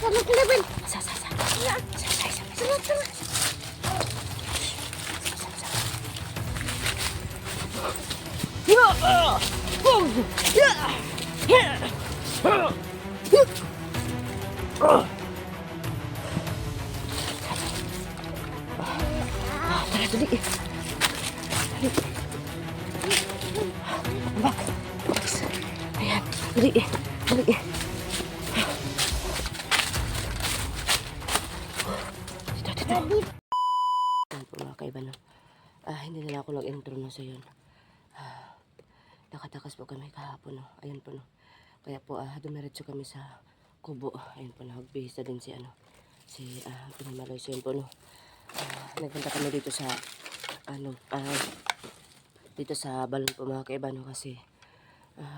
Sama ka naman. Sa. Tara, tara. Tara, dali. Bak. Ayan, dali. Dali. Dito. Ayan po mga kaiba, no? Hindi na ako nag-intro na sa yun. Nakatakas po kami kahapon, no? Ayan po, no? Kaya po, dumiretso kami sa kubo. Ayan po, nagbihis na din si Pinamaloy. So, yun po, no? Nagpunta kami dito sa, dito sa balon po mga kaiba, no? Kasi,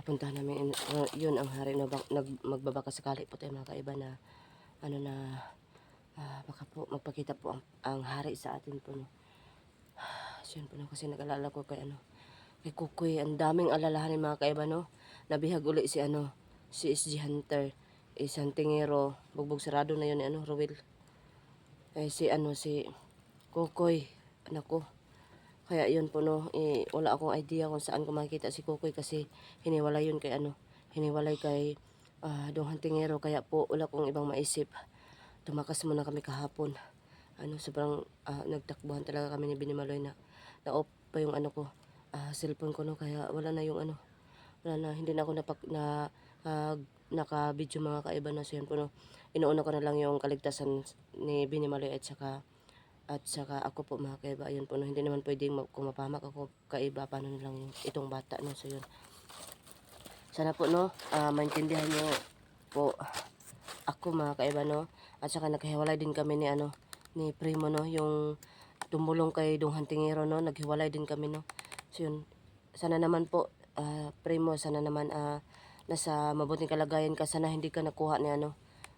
puntahan namin, yun ang hari na magbabaka sakali po tayo mga kaiba na, baka po magpakita po ang hari sa atin po, no? So, yun po, no? Kasi nag-alala ko kay, kay Kukoy, ang daming alalahanin mga kaiba, no? Nabihag uli si SG Hunter, isang tingero, bugbog sarado na yun ni Rowel. Si Kukoy, anak ko. Kaya yun po, no, wala akong idea kung saan ko makikita si Kukoy kasi hiniwalay yun kay hiniwalay kay Dong Tingero. Kaya po wala kong ibang maisip. Tumakas muna kami kahapon. Sobrang nagtakbuhan talaga kami ni Binimaloy na off pa yung cellphone ko, no, kaya wala na yung wala na, hindi na ako naka-video mga kaiba na. So yun po, no, inuuna ko na lang yung kaligtasan ni Binimaloy at saka ako po mga kaiba. Ayun po, no, hindi naman pwedeng kung mapahamak ako kaiba, paano na lang yung itong bata, no. So yun, sana po, no, maintindihan nyo po ako mga kaiba, no. At saka naghiwalay din kami ni Primo, no, yung tumulong kay Dong Tingero, no, naghiwalay din kami, no. So yun, sana naman po, Primo, sana naman nasa mabuting kalagayan ka. Sana hindi ka nakuha ni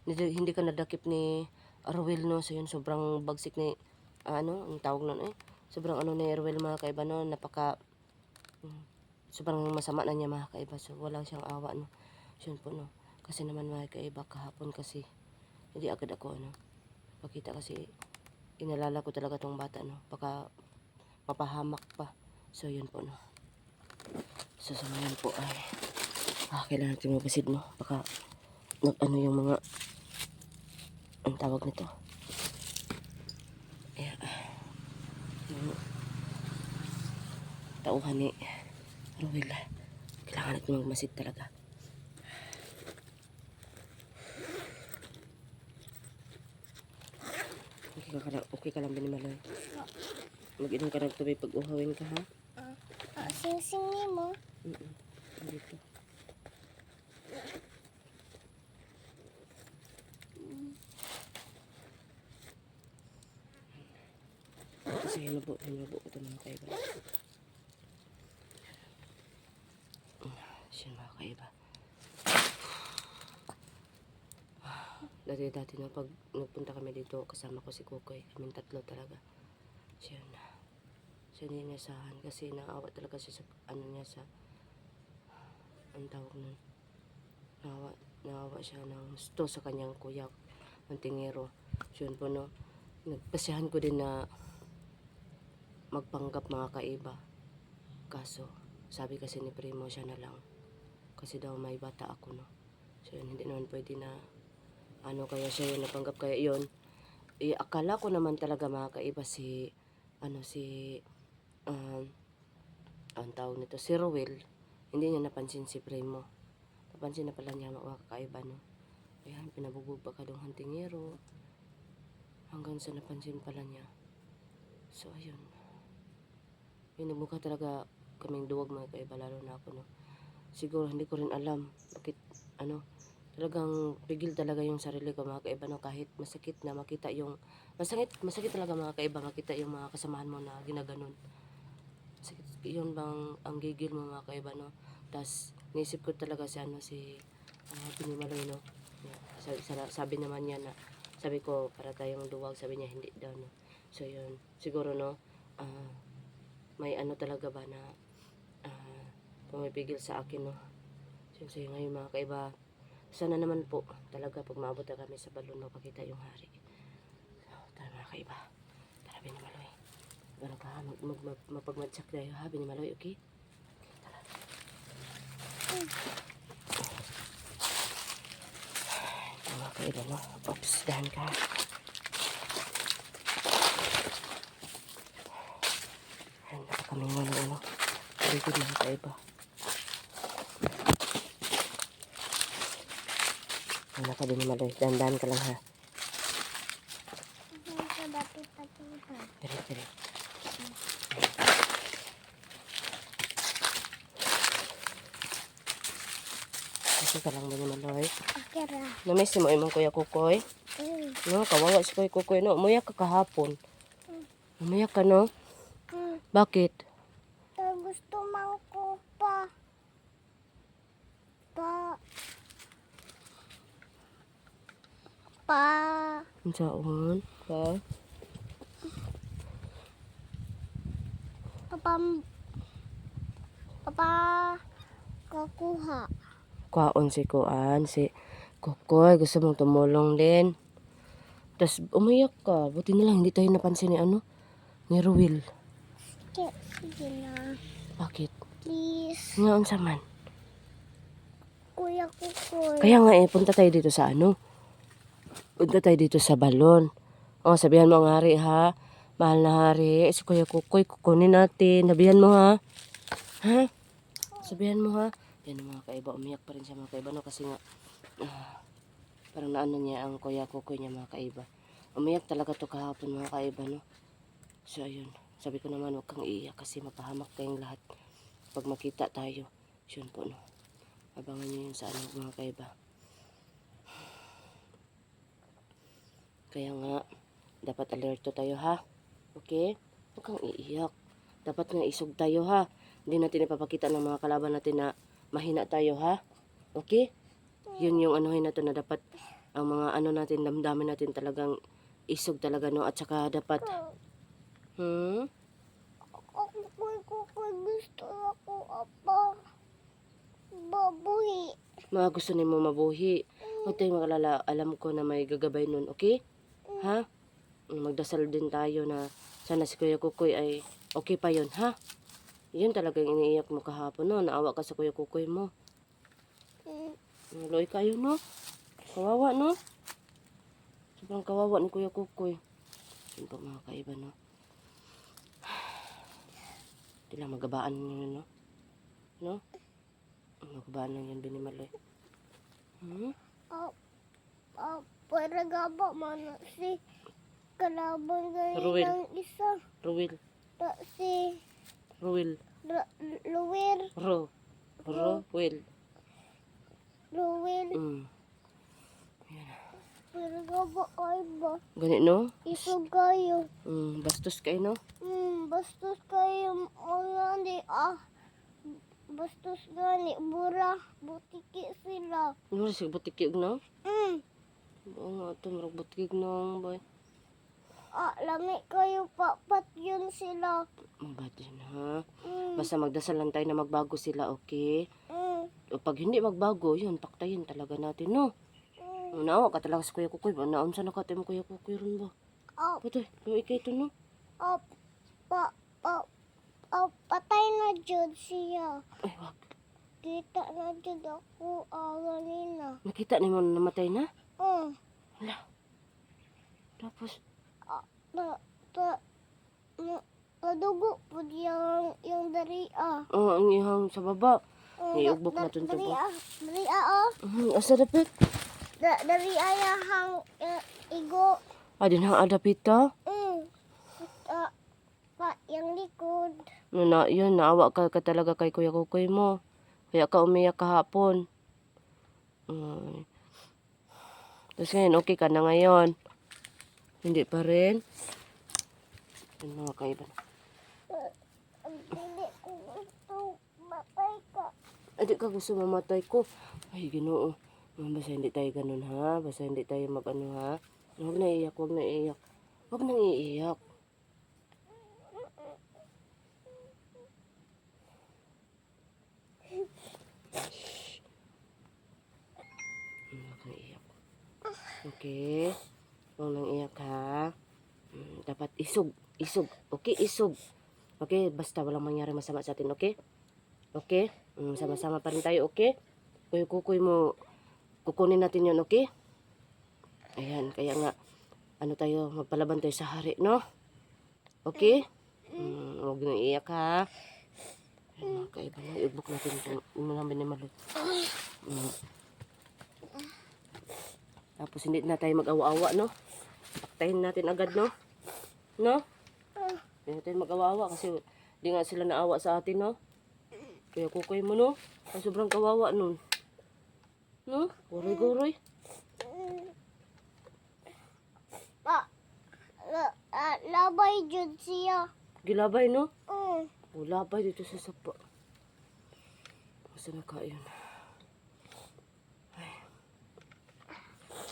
hindi ka nadakip ni Rowel, no. So yun, sobrang bagsik ni ang tawag nun sobrang ni Rowel mga kaiba, no, sobrang masama na niya mga kaiba. So wala siyang awa, no. So yun po, no, kasi naman mga kaiba kahapon kasi hindi agad ako pakita kasi inalala ko talaga tong bata, no, baka mapahamak pa. So yun po, no. So sa ngayon po ay kailangan natin mabasid, no, baka yung mga ang tawag nito yung tauhan ni Rowel. Kailangan natin magmasid talaga. Okay ka lang Binimaloy? Mag-inom ka ng tubig pag uhawin ka, ha? Sing-sing ni mo. Dito. Kasi hinubo ito mga kaiba. Siya mga kaiba. Dati na pag nagpunta kami dito, kasama ko si Kukoy. Kaming tatlo talaga. Siya na. Siya ninasahan kasi naawa talaga siya sa sa ang tawag nun. Naawa siya ng gusto sa kanyang kuya, ang tingero. So yun po, no. Nagpasyahan ko din na magpanggap mga kaiba. Kaso, sabi kasi ni Primo siya na lang. Kasi daw may bata ako, no. So yun, hindi naman pwede na kaya siya yung napanggap. Kaya yun, akala ko naman talaga mga kaiba ang tawag nito, si Rowel, hindi niya napansin si Primo. Napansin na pala niya mga kakaiba, no. Ayan, pinabubog pa ka Dong Tingero. Hanggang sa napansin pala niya. So, ayun. Yun, nagmukha talaga kaming duwag mga kaiba, lalo na ako, no. Siguro, hindi ko rin alam bakit, talagang pigil talaga yung sarili ko mga kaiba, no. Kahit masakit na makita yung, masakit talaga mga kaiba, makita yung mga kasamahan mo na ginaganon. Yun bang ang gigil mo mga kaiba, no. Tas naisip ko talaga si Binimaloy, no. Sabi naman niya na, sabi ko para tayong duwag, sabi niya hindi daw, no. So yun, siguro, no, may talaga ba na pumipigil sa akin, no. So ngayon mga kaiba, Sana naman po, talaga pag maabot na kami sa balon, mapakita yung hari. So, tara mga kaiba. Tara, Binimaloy. Gano'n ka ha, mapagmadsak tayo ha, Binimaloy, okay? Tara. Ito mga kaiba, no? Oops, dahan ka. Ayan, kami nga na, ano? Very good mga kaiba. Ano ka, Binimaloy? Dahan-dahan ka lang ha. Sa dapit-dapitan. Tiri. Kasi ka lang, Binimaloy. Okay ra. Namiss mo imong Kuya Kukoy? No, kawawa si Kuya Kukoy, no? Umuyak ka kahapon. Umuyak ka, no? Bakit? Gusto man ko pa. Ang saon? Pa? Papa, kakuha. Kwaon si Kuan, si Kukoy. Gusto mong tumulong din. Tapos umiyak ka. Buti na lang, hindi tayo napansin ni ano? Ni Ruel. Sige na. Bakit? Please. Nga, unsa man? Kuya Kukoy. Kaya nga punta tayo dito sa ano? Punta tayo dito sa balon. O, sabihan mo ang hari ha. Mahal na hari. Si Kuya Kukoy, kukunin natin. Sabihan mo ha. Ha? Sabihan mo ha. Yan ang mga kaiba. Umiyak pa rin siya mga kaiba. No? Kasi nga, parang naano niya ang Kuya Kukoy niya mga kaiba. Umiyak talaga to kahapon mga kaiba. No? So, ayun. Sabi ko naman, huwag kang iiyak kasi mapahamak kayong lahat. Pag makita tayo. Yun po, no. Abangan nyo yun sa ano mga kaiba. Kaya nga, dapat alerto tayo ha. Okay? Huwag kang iiyak. Dapat nga isog tayo ha. Hindi natin ipapakita ng mga kalaban natin na mahina tayo ha. Okay? Yun yung anuhin na to na dapat ang mga ano natin, damdamin natin talagang isog talaga no. At saka dapat, Kukoy, gusto ako, apa. Babuhi. mga gusto ni mo mabuhi. Huwag tayong makalala. Alam ko na may gagabay nun. Okay? Ha? Magdasal din tayo na sana si Kuya Kukoy ay okay pa yun, ha? Yun talagang iniiyak mo kahapon, no? Naawa ka sa Kuya Kukoy mo. Loy kayo, no? Kawawa, no? Sobrang kawawa ni Kuya Kukoy. Yun po mga kaiba, no? Hindi lang magabaan yun, no? No? Magabaan lang yan, Binimaloy. Para gaba man si kalaban Ruel. ganyan ng isa. Ruel. Si Ruel. Luwer. Ruel. Ruel. Para gaba kayo ba? Ganit, no? Isog kayo. Bastos kayo, no? Bastos kayo. Di bastos gani. Bura. Butiki sila. Ano si butikig, no? Oo nga, ito marag butikig, no? Boy. Lami kayo. Pat yun sila. Mabad yun, ha? Basta magdasal lang tayo na magbago sila, okay? O pag hindi magbago, yun, paktayin talaga natin, no? Naawa ka talaga sa Kuya Kukoy ba? Naunsa na ka tayo mo Kuya Kukoy ron ba? Patay, yung ikay ito, no? Patay na jud siya. Ay, wag. Kita na jud ako ganina. Nakita ni mo na namatay na? Wala. Tapos, Padugo po yung daria. ang ihang sa baba. Iugbok na ito ba? Daria, Asa dapit? Daria yung igo. Din hang adapita? Yung likod. Yun, naawa ka talaga kay Kuya Kukoy mo. Kaya ka umiyak kahapon. Tapos ngayon, okay ka na ngayon. Hindi pa rin. Yun mga kaiba. Hindi ko gusto matay ka. Di ka gusto mamatay ko. Ay, Ginoo. Basta hindi tayo ganun ha. Basta hindi tayo mag-ano ha. Huwag na iiyak, huwag na iiyak. Huwag na iiyak. Okay? Huwag nang iyak ha. Dapat isog. Isog. Okay, isog. Okay, basta walang mangyari masama sa atin, okay? Okay? Sama-sama pa rin tayo, okay? Kuy-kuy mo, kukunin natin yun, okay? Ayan, kaya nga, ano tayo, magpalaban tayo sa hari, no? Okay? Huwag nang iyak ha. Ayan, mga kaiba na, i-book natin ito. Namin ni Maloy. Tapos hindi na tayo mag-awa-awa, no? Paktahin natin agad, no? No? Hindi na tayo mag-awa-awa kasi di nga sila naawa sa atin, no? Kaya kukuy mo, no? Ang sobrang kawawa nun. No? Guroy-guroy. Labay jud siya. Gilabay, no? Mm. Labay dito sa sapa. Masa na kayon? Ay.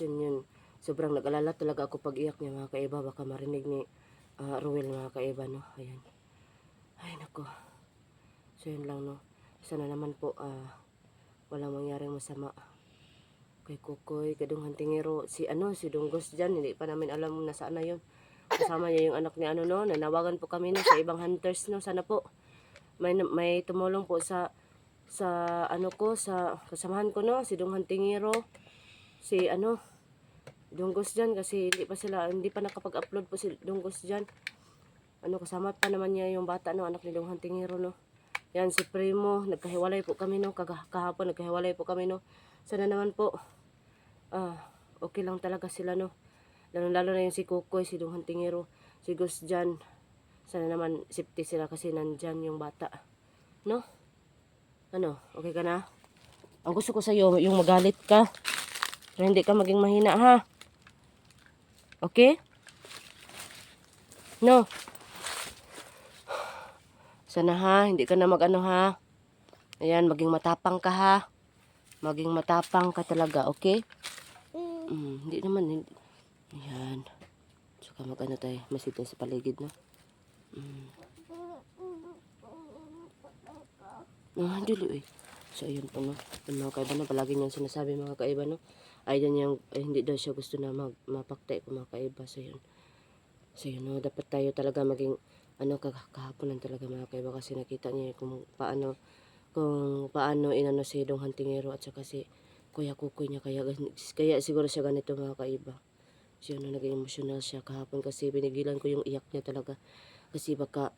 Yun. Sobrang nag-alala talaga ako pag iyak niya, mga kaiba. Baka marinig ni Ruel, mga kaiba, no? Ayan. Ay, nako. So, yun lang, no? Sana naman po, walang mangyaring masama kay Kukoy, kadung hantingero, si Dunggos dyan, hindi pa namin alam na saan na yun. Kasama niya yung anak ni no, nanawagan po kami no, sa ibang hunters, no, sana po, may tumulong po sa kasamahan ko, no, si Dung Hantingero, si Dunggos dyan, kasi hindi pa nakapag-upload po si Dunggos dyan. Kasama pa naman niya yung bata, no, anak ni Dung Hantingero, no. Yan, si Primo, nagkahiwalay po kami, no, kahapon nagkahiwalay po kami, no. Sana naman po, okay lang talaga sila, no. Lalo na yung si Kukoy, si Dung Hantingero, si Gus dyan. Sana naman safety sila kasi nandyan yung bata. No? Okay ka na? Ang gusto ko sa'yo, yung magalit ka. Pero hindi ka maging mahina, ha? Okay? No? Sana ha, hindi ka na ha? Ayan, maging matapang ka, ha? Maging matapang ka talaga, okay? Hindi naman, hindi. Ayan. Saka tayo, masito sa paligid, no? Dili, eh. So, ayun po, no? Yung mga kaiba, no? Palagi niyang sinasabi, mga kaiba, no? Hindi daw siya gusto na mapaktay ko, mga kaiba. So, yun. So, yun, no? Dapat tayo talaga maging, kakahaponan talaga, mga kaiba. Kasi nakita niya kung paano inano si Dong Hantingero at saka si Kuya Kukoy niya. Kaya siguro siya ganito, mga kaiba. So, yun, no? Naging emotional siya kahapon kasi pinigilan ko yung iyak niya talaga. Kasi baka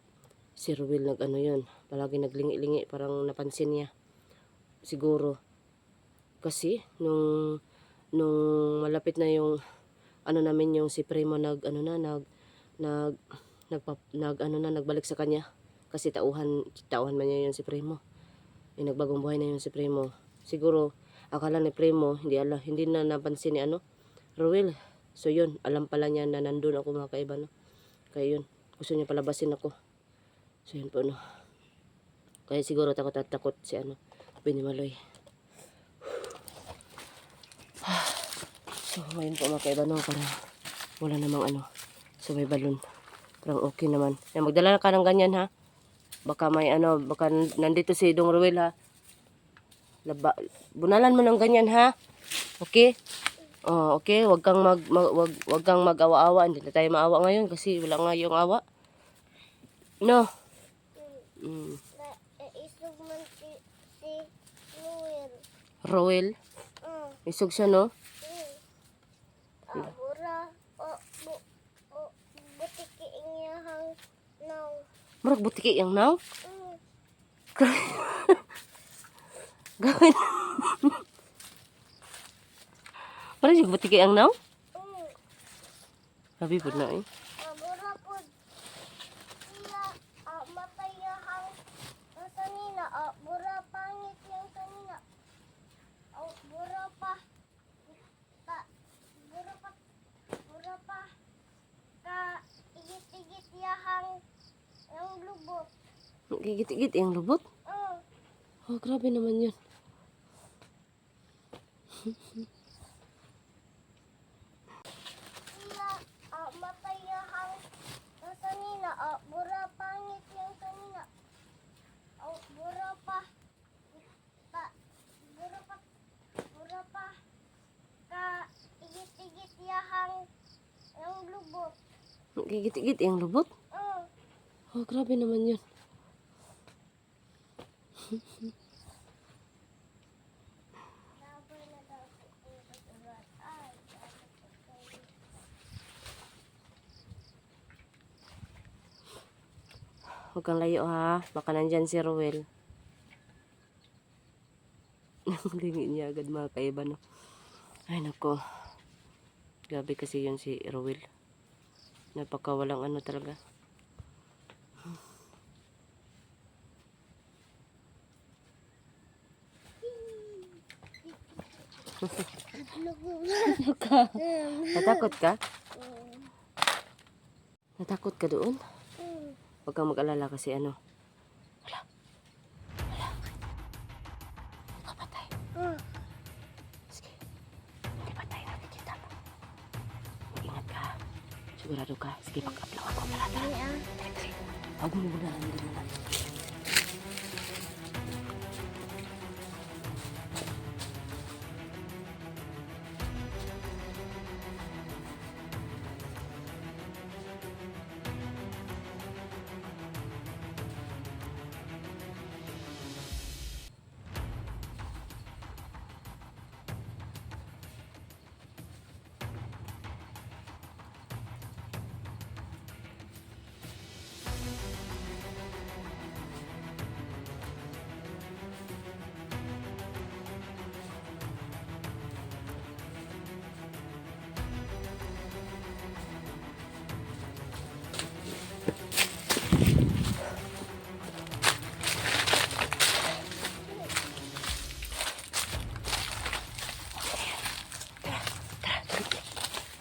si Ruel yun, palagi naglingi-lingi, parang napansin niya. Siguro. Kasi, nung malapit na yung, namin yung si Primo nagbalik sa kanya. Kasi tauhan man niya yun si Primo. Nagbagong buhay na yun si Primo. Siguro, akala ni Primo, hindi na napansin ni Ruel. So yun, alam pala niya na nandun ako, mga kaiba, no? Kaya yun, gusto niya palabasin ako. So yun po, no. Kaya siguro takot si Binimaloy. So ngayon po, mga kaiba, no, para wala namang sabay balon. Parang okay naman. Magdala ka ng ganyan, ha. Baka may baka nandito si Dong Ruel, ha. Bunalan mo ng ganyan, ha. Okay? Okay, wag kang mag-awa-awa. Hindi na tayo maawa ngayon kasi wala nga yung awa. No. Isog man si Noel. Roel. Isog siya, no? Bura, butiki iyahang naw. Murag butiki yang naw? Gawin. Parang yung butiki ang naw? Sabi po na, eh. Bura po siya, matayahang sanina. Bura pangit yung sanina. Bura pa. Bura pa. Igit-igit yahang yung lubot. Gigit-git yung lubot? Oh, grabe naman yun. Siya, matayahang sanina. Bura pangit yung sanina. Bura pa. Bura pa. Igit Gigit-git yung lubot. Oh, grabe naman yun. Laban na daw si Urat. Ay, Huwag kang layo ha. Baka nandyan si Rowel. Lingi niya agad mga kaiba, no? Ay, nako. Grabe kasi yun si Rowel. Napaka walang ano talaga. Natakot ka? Natakot ka doon? Huwag kang mag-alala kasi ano. Hala. Nakapatay. Sige. Hindi patay. Nakikita. Mag-ingat ka. Sigurado ka. Sige, pag-up lang ako. Tara, tara. Huwag mo muna. Hindi mo na.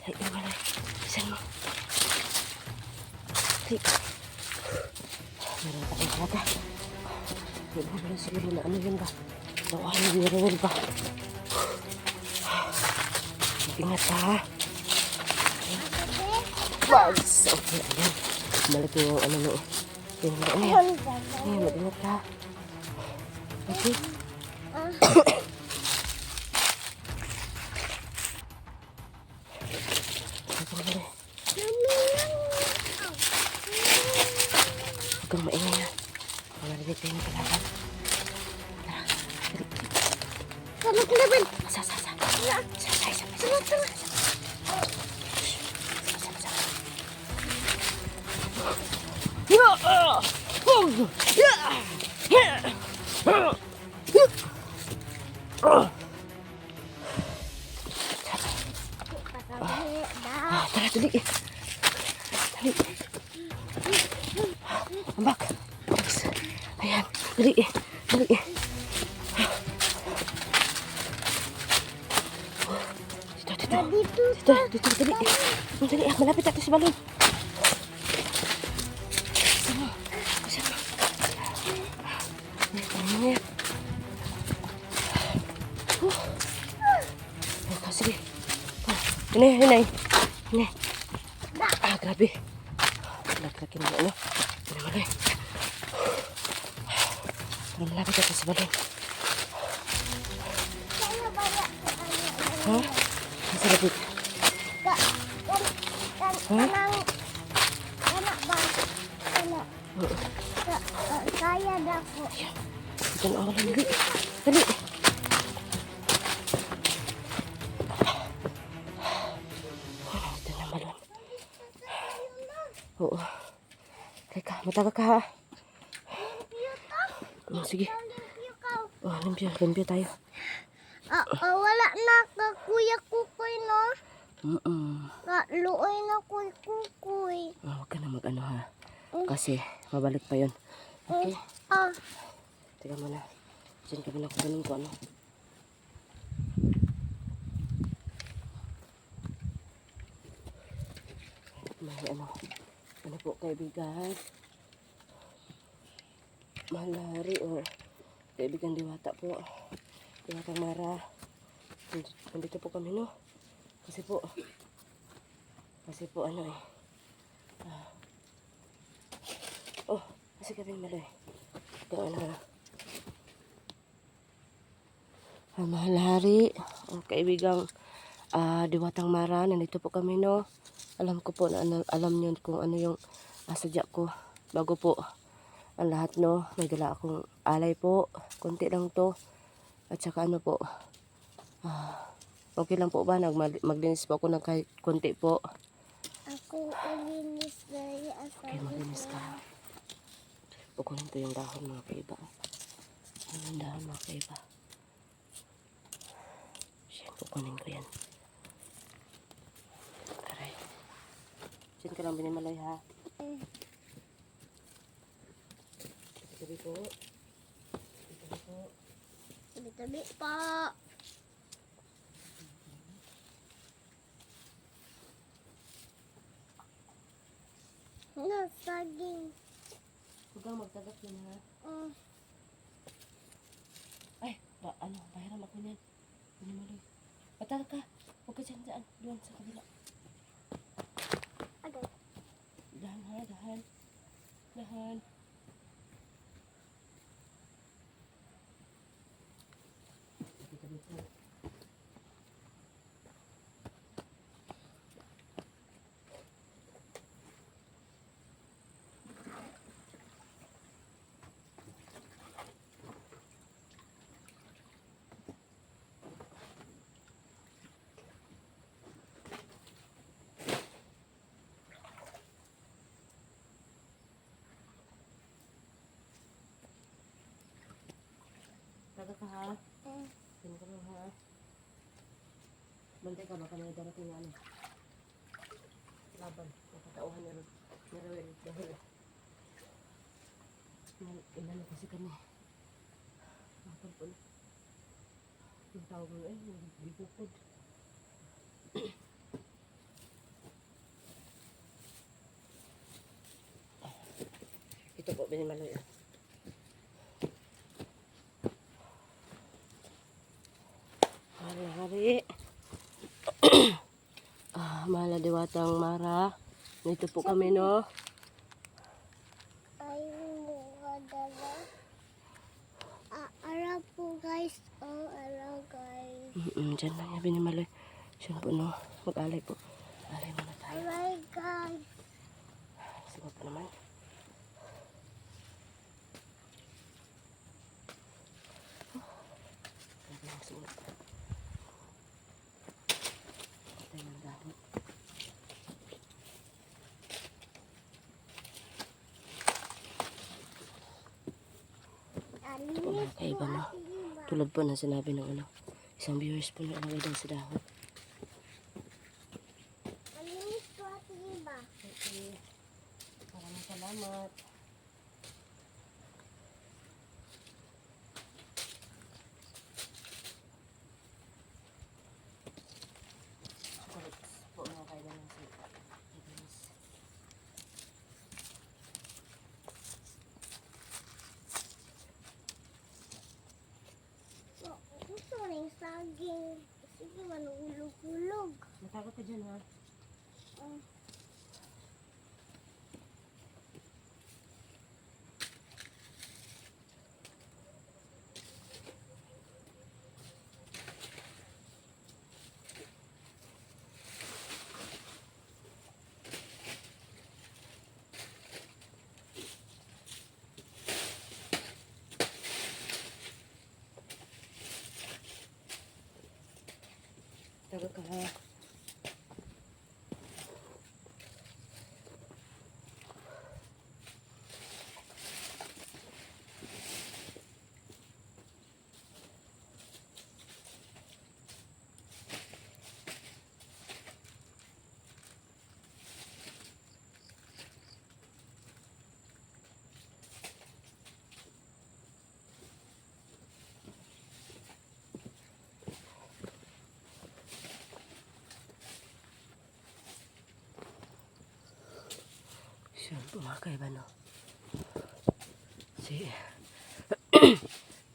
Ay, wala. Isan mo. Ay. Meron pa kayo talaga. Hindi mo pala siguro na ano yun ba? Nawahan ni Rowel ba? Ingat ka ha. Bugs! Okay, ayan. Malaki yung ano no. Yung ano yan. Ayan, mag-ingat ka. Okay. Huwag kang maingay ha. Malarinig tayo ng kalaban. Tara. Salok na ba? Sa. Tara, dali. Dali. Ambak. Ayan, dali. Dali. Dito, dali. Dali, malapit natin sa balon. Sige. Ini. Ah, grabe. Nagkakin mo, ano? Malay. Malapit natin sa balon. Ha? Nasa lapit. Kaya na po. Ito na ang balon. Dali. Ito na ang balon. Oo. Teka, mataga ka ha. Sige. Oh, limpyo tayo. Wala na ka kuya kukoy no. Luoy na kuy. Huwag ka na mag-ano ha. Kasi mabalik pa yun. Okay? Teka muna. Diyan kami na kukunin ko ano. May ano po kaibigan. Malari o kaibigan Diwata po. Diwatang Mara. Nandito po kami no. Kasi po ano eh. Kasi kami maloy. Ito ano. Malari o kaibigang Diwatang Mara. Nandito po kami no. Alam ko po na alam nyo kung ano yung sadya ko. Bago po ang lahat, no, may dala akong alay po. Konti lang to. At saka ano po, okay lang po ba? Maglinis po ako ng kahit konti po. Ako ulinis dari Okay, maglinis ka. Kukunin ko yung dahon mga kaiba. Yung dahon mga kaiba. Siyan, kukunin ko yan. Aray. Siyan ka lang Binimalay ha. Tabi po. Tabi po. Tabi-tabi pa. Saging. Huwag kang magtagap yun ha. Ay, bahiram ako niyan. Binimalay. Batal ka. Huwag ka dyan. Doon sa kabila. Agad. Dahan ha, dahan. Dahan. Tabi po. Taga ka ha. Sino ka lang ha. Bantay ka baka may darating na ano. Laban. Nakatauhan ni Rowel. Dahil inano kasi kami. Laban po na. Yung tawag mo bibukod. Ito po, Binimalay. Hari-hari. Mala Diwatang Mara. Dito po kami, no? Ay, mukha dala. Ara po guys. Oh, ara guys. Diyan lang yung Binimalay. Siyan po, no? Mag-alay po. Alay muna tayo. Alright guys. Sige pa naman. Grabe ang suot. Patay ng dahon. Alinis Mga kaiba, no? Tulad po na sinabi ng isang viewers po na ilagay daw sa dahon. Alinis ko at iba. Okay. Maraming salamat. Correct po mga kailan ng sita. Gusto ko na yung saging. Sige, manuulog-ulog. Matakot ka dyan ha. Tago ka ha. Siyan po mga kaiba, no? Si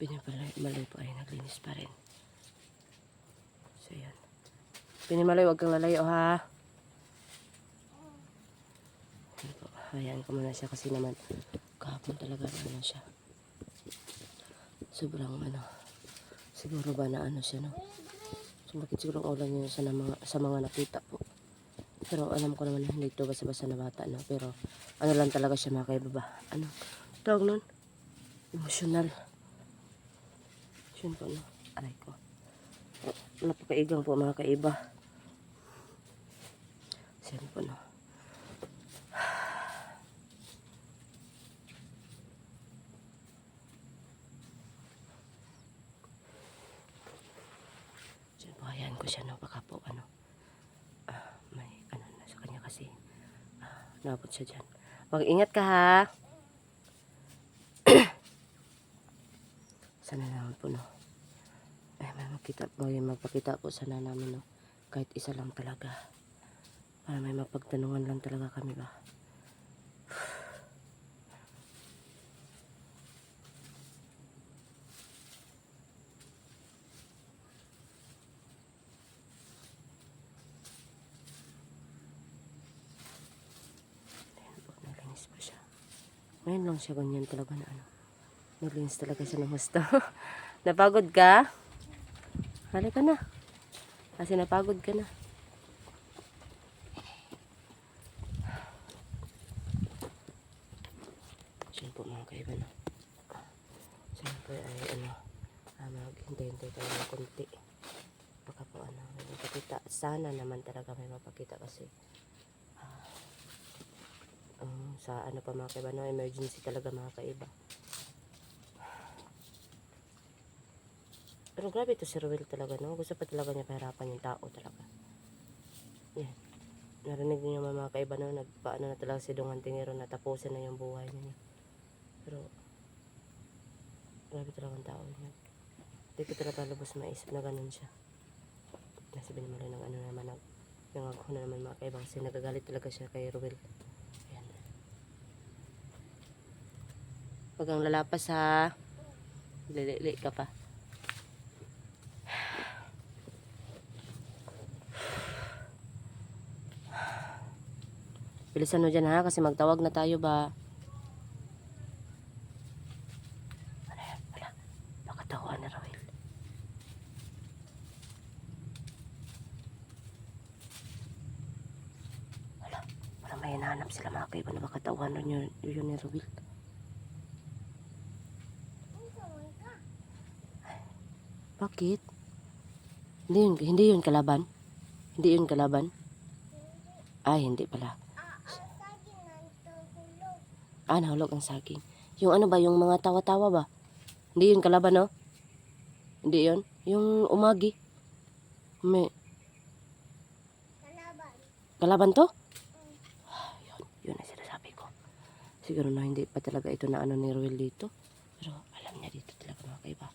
Binimalay po ay naglinis pa rin. So yan. Binimalay, huwag kang lalayo ha. Yan po. Hayaan ko muna siya kasi naman kahapon talaga ano siya. Sobrang siguro ba na ano siya, no? Sumakit siguro ang ulan niya sa mga nakita po. Pero alam ko naman na hindi ito basta-basta na bata, no? Pero ano lang talaga siya mga kaiba ba? Ano? Tawag nun? Emotional. Yun po, no? Aray ko. Napakaigang po mga kaiba. Yun po, no? Yun po, hayaan ko siya, no? Baka po, ano? May, ano na sa kanya kasi. Nabot siya dyan. Mag-ingat ka, ha? Sana naman po, no? Ay, may magpakita po sana namin, no? Kahit isa lang talaga. Para may mapagtanungan lang talaga kami ba? Ayan po, nalinis pa siya. Ngayon lang siya ganyan talaga na ano. Nalinis talaga siya ng gusto. Napagod ka? Halika na. Kasi napagod ka na. Siyan po mga kaiba na. Siyan po ay ano. Maghintay-hintay tayo ng konti. Baka po ano. May mapakita. Sana naman talaga may mapakita kasi. Sa ano pa mga kaiba. No, emergency talaga mga kaiba. Pero grabe ito si Ruel talaga, no? Gusto pa talaga niya pahirapan yung tao talaga. Yan. Narinig niyo naman mga kaiba, no? Nagpaano na talaga si Dong Antingero na tapusin na yung buhay niya. Pero, grabe talaga ang tao niya. Hindi ko talaga lubos maisip na ganun siya. Nasabihin mo rin ng ano naman, nangagho na naman mga kaiba kasi nagagalit talaga siya kay Ruel. Ayan. Huwag kang lalapas ha. Lili ka pa. Bilisan mo dyan ha, kasi magtawag na tayo ba? Ano yan? Wala. Nakatawa na Roel. Wala may hinahanap sila mga kaiba na makatawan yun ni Roel. Bakit? Hindi yun kalaban? Hindi yun kalaban? Ay, hindi pala. Nahulog ang saging. Yung ano ba, yung mga tawa-tawa ba? Hindi yun kalaban, no? Hindi yun? Yung umagi. May... Kalaban to? Yun ang sinasabi ko. Siguro na hindi pa talaga ito na ano ni Ruel dito. Pero alam niya dito talaga mga kaiba.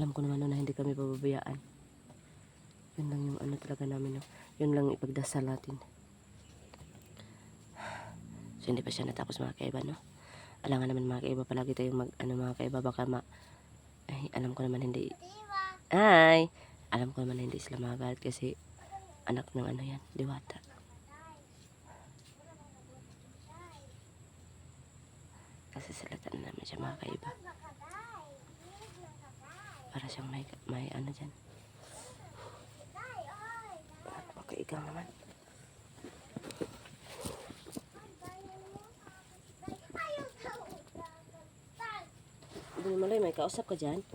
Alam ko naman na hindi kami pababayaan. Yun lang yung ano talaga namin. No? Yun lang ipagdasal natin. So hindi pa siya natapos mga kaiba, no? Alangan naman mga kaiba, palagi tayong mga kaiba, baka ay, alam ko naman hindi. Ay! Alam ko naman hindi sila magalit kasi anak ng ano yan, Diwata. Kasi salatan na naman siya mga kaiba. Para siyang may ano dyan. Pakaigang naman. Hindi malay, may kausap ka dyan?